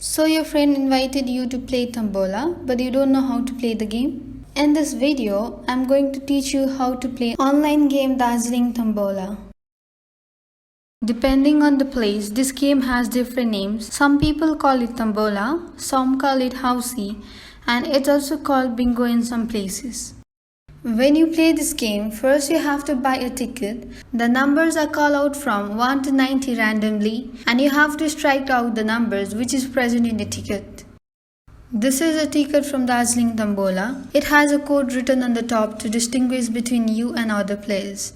So your friend invited you to play Tambola, but you don't know how to play the game? In this video, I'm going to teach you how to play online game Darjeeling Tambola. Depending on the place, this game has different names. Some people call it Tambola, some call it Housie, and it's also called Bingo in some places. When you play this game, first you have to buy a ticket. The numbers are called out from 1 to 90 randomly, and you have to strike out the numbers which is present in the ticket. This is a ticket from Darjeeling Tambola. It has a code written on the top to distinguish between you and other players.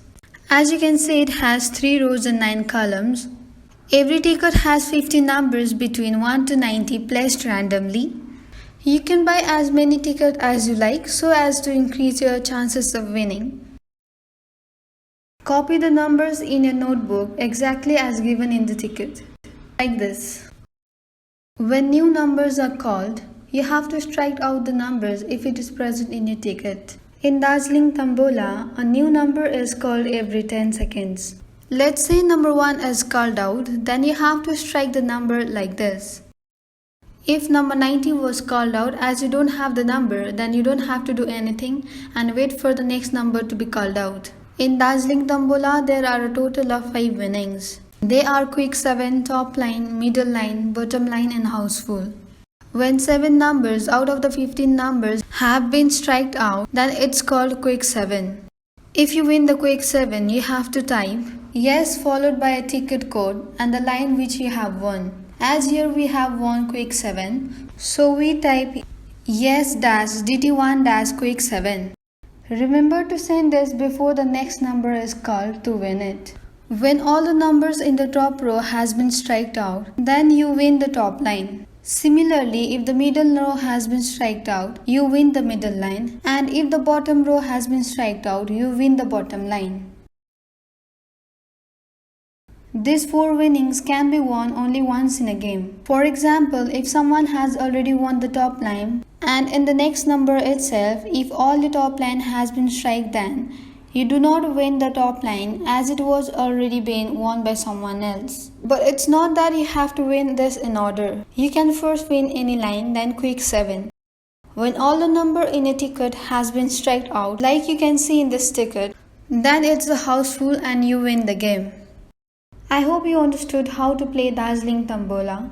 As you can see, it has 3 rows and 9 columns. Every ticket has 50 numbers between 1 to 90 placed randomly. You can buy as many tickets as you like so as to increase your chances of winning. Copy the numbers in your notebook exactly as given in the ticket, like this. When new numbers are called, you have to strike out the numbers if it is present in your ticket. In Darjeeling Tambola, a new number is called every 10 seconds. Let's say number 1 is called out, then you have to strike the number like this. If number 90 was called out, as you don't have the number, then you don't have to do anything and wait for the next number to be called out. In Darjeeling Tambola, there are a total of 5 winnings. They are quick 7, top line, middle line, bottom line and houseful. When 7 numbers out of the 15 numbers have been striked out, then it's called quick 7. If you win the quick 7, you have to type yes followed by a ticket code and the line which you have won. As here we have won quick 7, so we type yes DT1 quick 7. Remember to send this before the next number is called to win it. When all the numbers in the top row has been striked out, then you win the top line. Similarly, if the middle row has been striked out, you win the middle line, and if the bottom row has been striked out, you win the bottom line. These 4 winnings can be won only once in a game. For example, if someone has already won the top line and in the next number itself, if all the top line has been struck, then you do not win the top line as it was already been won by someone else. But it's not that you have to win this in order. You can first win any line, then quick 7. When all the number in a ticket has been struck out, like you can see in this ticket, then it's the houseful and you win the game. I hope you understood how to play Darjeeling Tambola.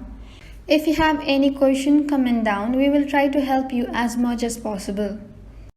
If you have any question, comment down. We will try to help you as much as possible.